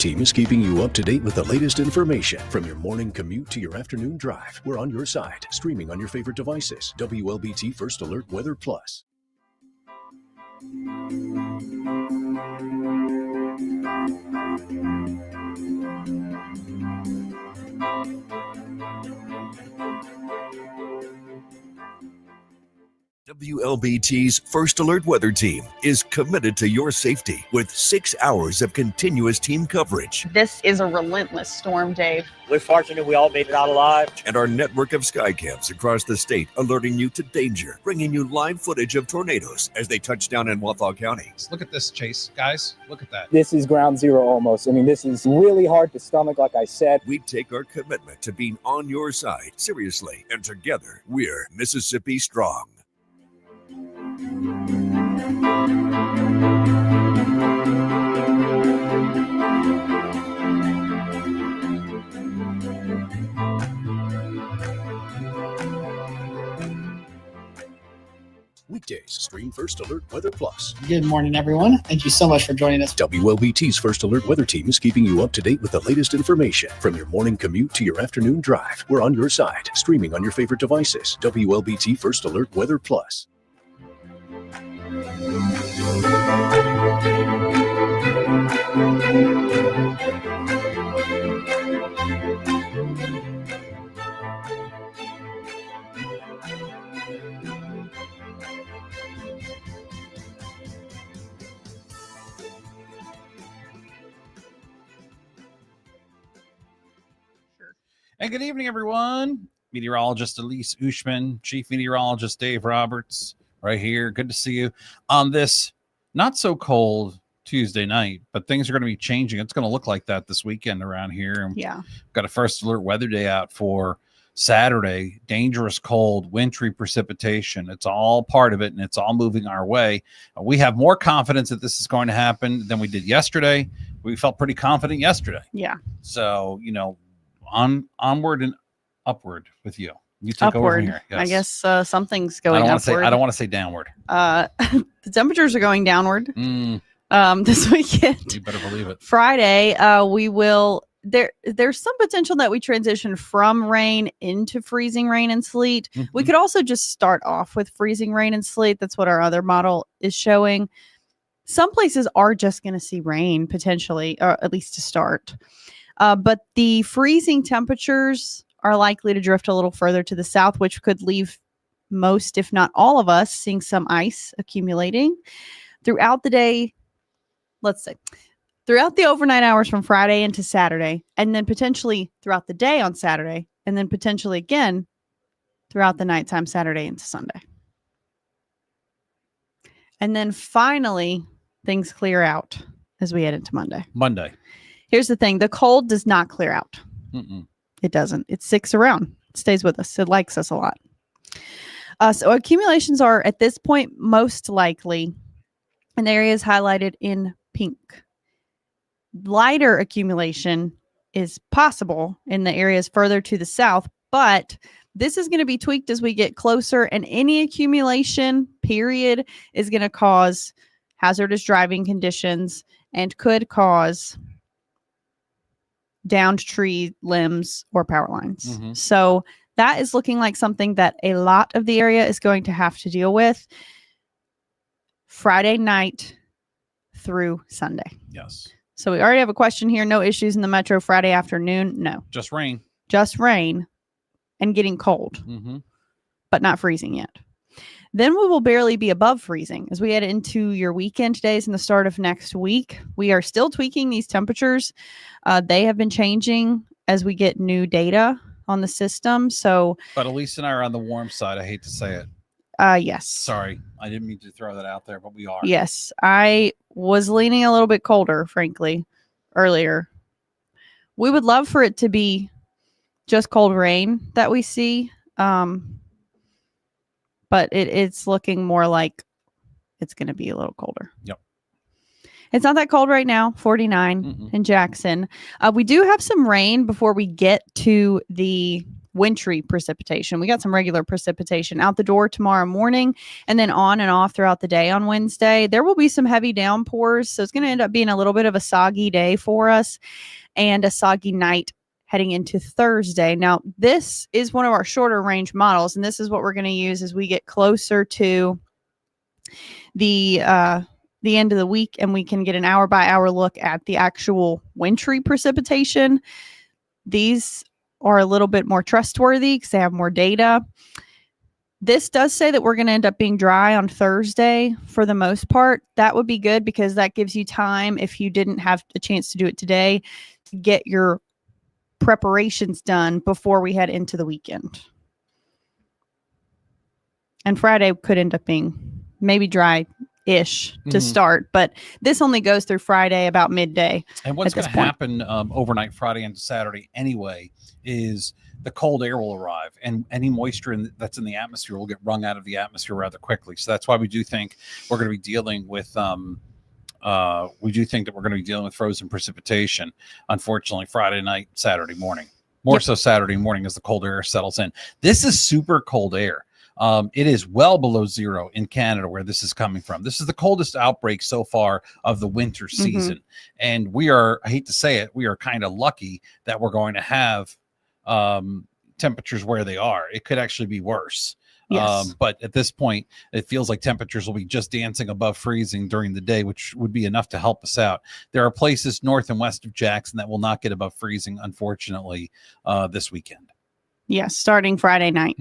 Team is keeping you up to date with the latest information. From your morning commute to your afternoon drive, we're on your side, streaming on your favorite devices. WLBT First Alert Weather Plus. WLBT's First Alert Weather Team is committed to your safety with 6 hours of continuous team coverage. This is a relentless storm, Dave. We're fortunate we all made it out alive. And our network of skycams across the state alerting you to danger, bringing you live footage of tornadoes as they touch down in Wathau County. Look at this, Chase. Guys, look at that. This is ground zero almost. I mean, this is really hard to stomach, like I said. We take our commitment to being on your side seriously, and together, we're Mississippi Strong. Weekdays, stream First Alert Weather Plus. Good morning, everyone. Thank you so much for joining us. WLBT's First Alert Weather Team is keeping you up to date with the latest information. From your morning commute to your afternoon drive, we're on your side, streaming on your favorite devices. WLBT First Alert Weather Plus. And good evening, everyone. Meteorologist Elise Ushman, Chief Meteorologist Dave Roberts, right here. Good to see you on this not so cold Tuesday night, but things are going to be changing. It's going to look like that this weekend around here. Yeah. Got a First Alert weather day out for Saturday. Dangerous cold, wintry precipitation. It's all part of it, and it's all moving our way. We have more confidence that this is going to happen than we did yesterday. We felt pretty confident yesterday. Yeah. So, onward and upward with you. You take over from here. Yes. I guess something's going upward. I don't want to say downward. The temperatures are going downward this weekend. You better believe it. Friday, we will. There's some potential that we transition from rain into freezing rain and sleet. Mm-hmm. We could also just start off with freezing rain and sleet. That's what our other model is showing. Some places are just going to see rain potentially, or at least to start. But the freezing temperatures are likely to drift a little further to the south, which could leave most, if not all of us, seeing some ice accumulating throughout the day. Let's say throughout the overnight hours from Friday into Saturday, and then potentially throughout the day on Saturday, and then potentially again throughout the nighttime Saturday into Sunday. And then finally, things clear out as we head into Monday. Here's the thing. The cold does not clear out. Mm-mm. It doesn't. It sticks around. It stays with us. It likes us a lot. So accumulations are at this point most likely in areas highlighted in pink. Lighter accumulation is possible in the areas further to the south, but this is going to be tweaked as we get closer, and any accumulation period is going to cause hazardous driving conditions and could cause downed tree limbs or power lines. Mm-hmm. So that is looking like something that a lot of the area is going to have to deal with Friday night through Sunday. Yes. So we already have a question here. No issues in the metro Friday afternoon. No. Just rain. And getting cold, but not freezing yet. Then we will barely be above freezing as we head into your weekend days and the start of next week. We are still tweaking these temperatures. They have been changing as we get new data on the system. But Elise and I are on the warm side. I hate to say it. Yes. Sorry. I didn't mean to throw that out there, but we are. Yes. I was leaning a little bit colder, frankly, earlier. We would love for it to be just cold rain that we see. But it's looking more like it's going to be a little colder. Yep. It's not that cold right now, 49 in Jackson. We do have some rain before we get to the wintry precipitation. We got some regular precipitation out the door tomorrow morning, and then on and off throughout the day on Wednesday. There will be some heavy downpours, so it's going to end up being a little bit of a soggy day for us and a soggy night heading into Thursday. Now, this is one of our shorter range models, and this is what we're going to use as we get closer to the end of the week, and we can get an hour by hour look at the actual wintry precipitation. These are a little bit more trustworthy because they have more data. This does say that we're going to end up being dry on Thursday for the most part. That would be good because that gives you time, if you didn't have a chance to do it today, to get your preparations done before we head into the weekend. And Friday could end up being maybe dry-ish to start, but this only goes through Friday about midday. And what's going to happen overnight Friday into Saturday anyway is the cold air will arrive, and any moisture that's in the atmosphere will get wrung out of the atmosphere rather quickly. So that's why we do think we're going to be dealing with frozen precipitation, unfortunately, Friday night, Saturday morning. More so Saturday morning as the cold air settles in. This is super cold air. It is well below zero in Canada where this is coming from. This is the coldest outbreak so far of the winter season. And we are, I hate to say it, we are kind of lucky that we're going to have temperatures where they are. It could actually be worse. Yes. But at this point, it feels like temperatures will be just dancing above freezing during the day, which would be enough to help us out. There are places north and west of Jackson that will not get above freezing, unfortunately, this weekend. Yes, starting Friday night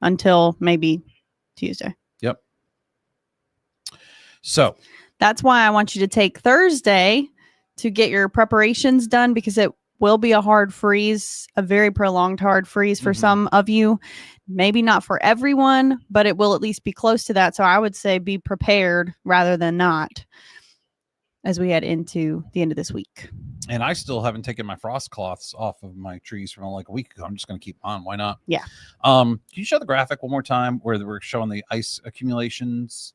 until maybe Tuesday. Yep. So that's why I want you to take Thursday to get your preparations done, because it will be a hard freeze, a very prolonged hard freeze for some of you. Maybe not for everyone, but it will at least be close to that. So I would say be prepared rather than not as we head into the end of this week. And I still haven't taken my frost cloths off of my trees from like a week ago. I'm just going to keep on. Why not? Yeah. Can you show the graphic one more time where we're showing the ice accumulations?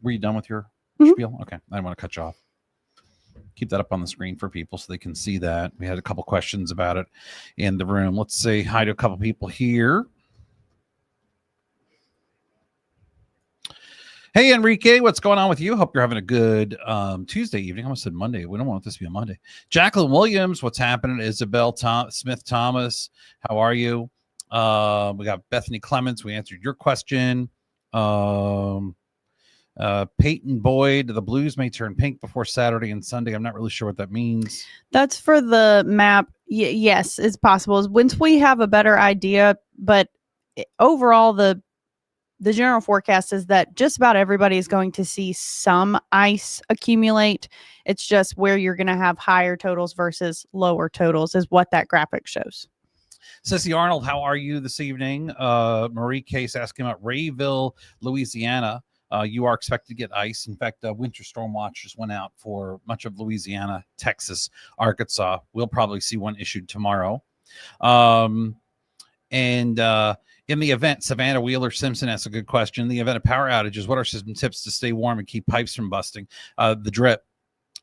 Were you done with your spiel? Okay. I didn't want to cut you off. Keep that up on the screen for people so they can see that. We had a couple questions about it in the room. Let's say hi to a couple people here. Hey, Enrique, what's going on with you? Hope you're having a good Tuesday evening. I almost said Monday. We don't want this to be a Monday. Jacqueline Williams, what's happening? Isabel Smith-Thomas, how are you? We got Bethany Clements. We answered your question. Peyton Boyd, the Blues may turn pink before Saturday and Sunday. I'm not really sure what that means. That's for the map. Yes, it's possible. Once we have a better idea, but overall, the general forecast is that just about everybody is going to see some ice accumulate. It's just where you're going to have higher totals versus lower totals is what that graphic shows. Sissy Arnold, how are you this evening? Marie Case asking about Rayville, Louisiana. You are expected to get ice. In fact, winter storm watch just went out for much of Louisiana, Texas, Arkansas. We'll probably see one issued tomorrow. In the event, Savannah Wheeler Simpson asks a good question. In the event of power outages, what are some tips to stay warm and keep pipes from busting? The drip.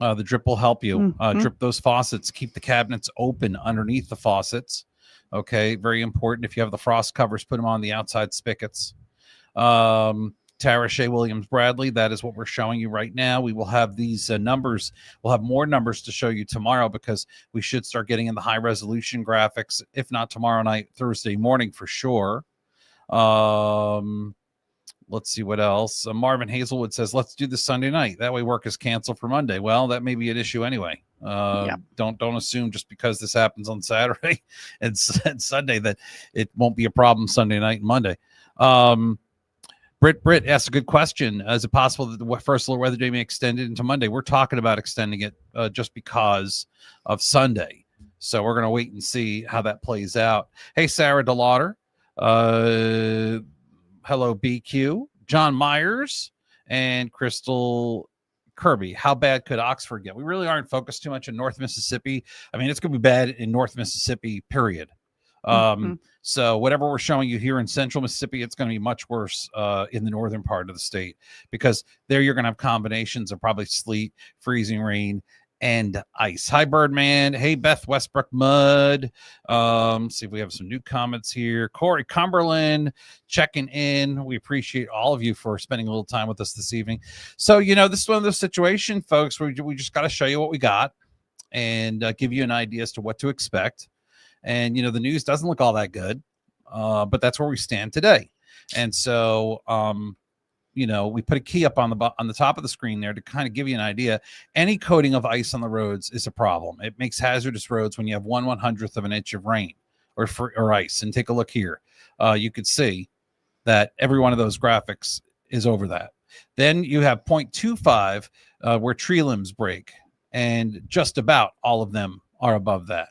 The drip will help you. Drip those faucets. Keep the cabinets open underneath the faucets. Okay, very important. If you have the frost covers, put them on the outside spigots. Tara Shea Williams Bradley, that is what we're showing you right now. We will have these numbers. We'll have more numbers to show you tomorrow because we should start getting in the high resolution graphics, if not tomorrow night, Thursday morning for sure. Let's see what else. Marvin Hazelwood says, let's do this Sunday night. That way work is canceled for Monday. Well, that may be an issue anyway. Don't assume just because this happens on Saturday and Sunday that it won't be a problem Sunday night and Monday. Britt asked a good question. Is it possible that the first little weather day may extend it into Monday? We're talking about extending it just because of Sunday. So we're going to wait and see how that plays out. Hey, Sarah DeLauder. Hello, BQ. John Myers and Crystal Kirby. How bad could Oxford get? We really aren't focused too much in North Mississippi. I mean, it's going to be bad in North Mississippi, period. So whatever we're showing you here in Central Mississippi, it's going to be much worse in the northern part of the state because there you're going to have combinations of probably sleet, freezing rain, and ice. Hi, Birdman. Hey, Beth Westbrook Mud. See if we have some new comments here. Corey Cumberland checking in. We appreciate all of you for spending a little time with us this evening. So, this is one of those situations, folks, where we just got to show you what we got and give you an idea as to what to expect. And, the news doesn't look all that good, but that's where we stand today. And so, we put a key up on the top of the screen there to kind of give you an idea. Any coating of ice on the roads is a problem. It makes hazardous roads when you have 1/100th of an inch of rain or ice. And take a look here. You could see that every one of those graphics is over that. Then you have 0.25 where tree limbs break, and just about all of them are above that.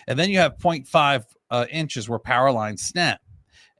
And then you have 0.5 inches where power lines snap.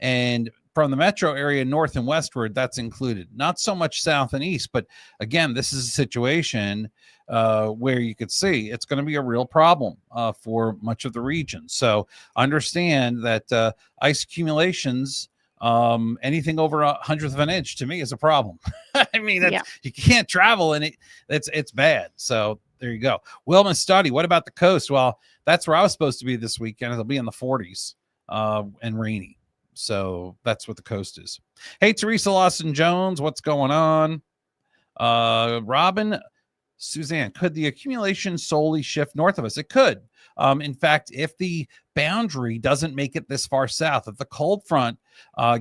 And from the metro area north and westward, that's included. Not so much south and east, but again, this is a situation where you could see it's going to be a real problem for much of the region. So understand that ice accumulations, anything over 1/100th of an inch, to me is a problem. I mean, you can't travel and it's bad. So there you go. Wilma Study, what about the coast? Well, that's where I was supposed to be this weekend. It'll be in the 40s and rainy. So that's what the coast is. Hey, Teresa Lawson Jones, what's going on? Robin, Suzanne, could the accumulation solely shift north of us? It could. In fact, if the boundary doesn't make it this far south, if the cold front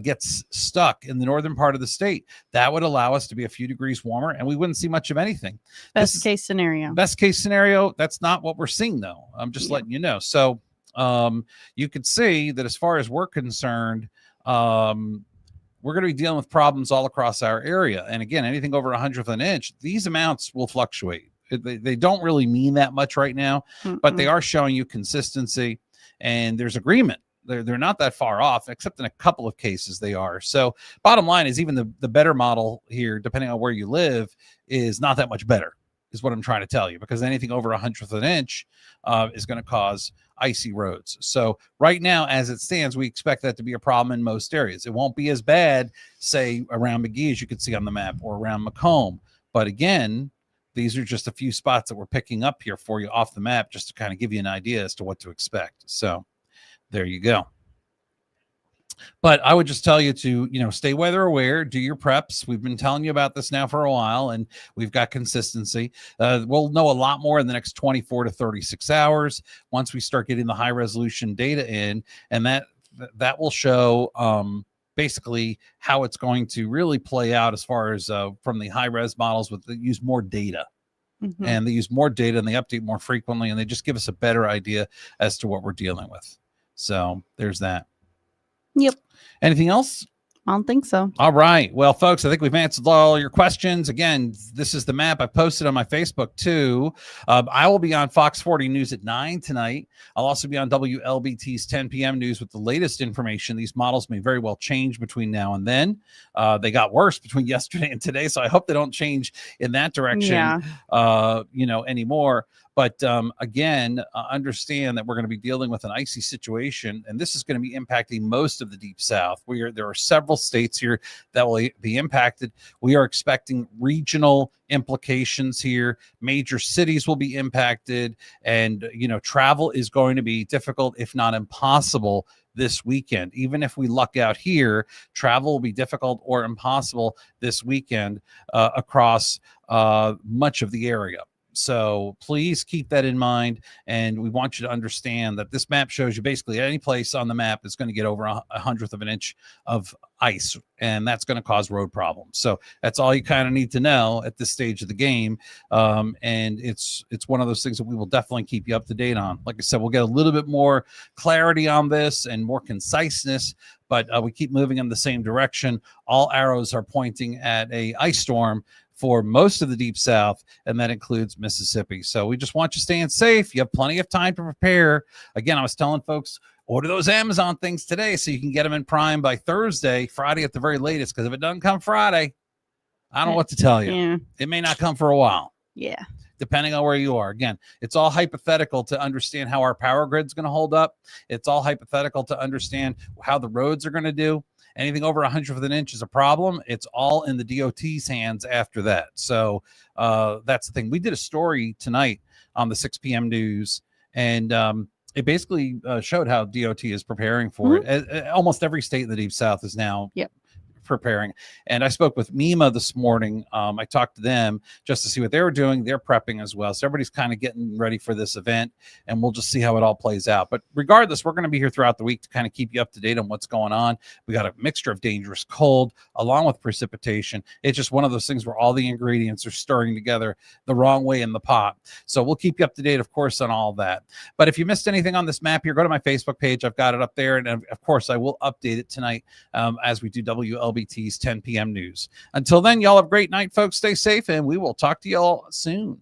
gets stuck in the northern part of the state, that would allow us to be a few degrees warmer and we wouldn't see much of anything. Best case scenario. Best case scenario. That's not what we're seeing, though. I'm just letting you know. So you could see that as far as we're concerned, we're going to be dealing with problems all across our area. And again, anything over 1/100th of an inch, these amounts will fluctuate. They don't really mean that much right now, but they are showing you consistency and there's agreement. They're not that far off, except in a couple of cases they are. So bottom line is even the better model here, depending on where you live, is not that much better, is what I'm trying to tell you, because anything over 1/100th of an inch is going to cause icy roads. So right now, as it stands, we expect that to be a problem in most areas. It won't be as bad, say, around McGee, as you can see on the map, or around Macomb. But again, these are just a few spots that we're picking up here for you off the map, just to kind of give you an idea as to what to expect. So there you go. But I would just tell you to, stay weather aware, do your preps. We've been telling you about this now for a while, and we've got consistency. We'll know a lot more in the next 24 to 36 hours once we start getting the high resolution data in, and that will show basically how it's going to really play out as far as from the high res models that use more data. Mm-hmm. And they use more data and they update more frequently, and they just give us a better idea as to what we're dealing with. So there's that. Yep. Anything else? I don't think so. All right. Well, folks, I think we've answered all your questions. Again, this is the map I posted on my Facebook too. I will be on Fox 40 News at 9 tonight. I'll also be on WLBT's 10 p.m. news with the latest information. These models may very well change between now and then. They got worse between yesterday and today, so I hope they don't change in that direction, anymore. But again, understand that we're going to be dealing with an icy situation, and this is going to be impacting most of the Deep South. There are several states here that will be impacted. We are expecting regional implications here. Major cities will be impacted, and travel is going to be difficult, if not impossible, this weekend. Even if we luck out here, travel will be difficult or impossible this weekend across much of the area. So please keep that in mind. And we want you to understand that this map shows you basically any place on the map is going to get over 1/100th of an inch of ice, and that's going to cause road problems. So that's all you kind of need to know at this stage of the game. And it's one of those things that we will definitely keep you up to date on. Like I said, we'll get a little bit more clarity on this and more conciseness, but we keep moving in the same direction. All arrows are pointing at a ice storm for most of the Deep South, and that includes Mississippi. So we just want you staying safe. You have plenty of time to prepare. Again, I was telling folks, order those Amazon things today so you can get them in Prime by Thursday, Friday at the very latest, because if it doesn't come Friday, I don't know what to tell you. Yeah. It may not come for a while. Yeah. Depending on where you are. Again, it's all hypothetical to understand how our power grid's going to hold up. It's all hypothetical to understand how the roads are going to do. Anything over 1/100th of an inch is a problem. It's all in the DOT's hands after that. So that's the thing. We did a story tonight on the 6 p.m. news. And it basically showed how DOT is preparing for it. Almost every state in the Deep South is now preparing. And I spoke with MEMA this morning. I talked to them just to see what they were doing. They're prepping as well. So everybody's kind of getting ready for this event, and we'll just see how it all plays out. But regardless, we're going to be here throughout the week to kind of keep you up to date on what's going on. We got a mixture of dangerous cold along with precipitation. It's just one of those things where all the ingredients are stirring together the wrong way in the pot. So we'll keep you up to date, of course, on all that. But if you missed anything on this map here, go to my Facebook page. I've got it up there. And of course, I will update it tonight as we do WLBT's 10 p.m. news. Until then, y'all have a great night, folks. Stay safe, and we will talk to y'all soon.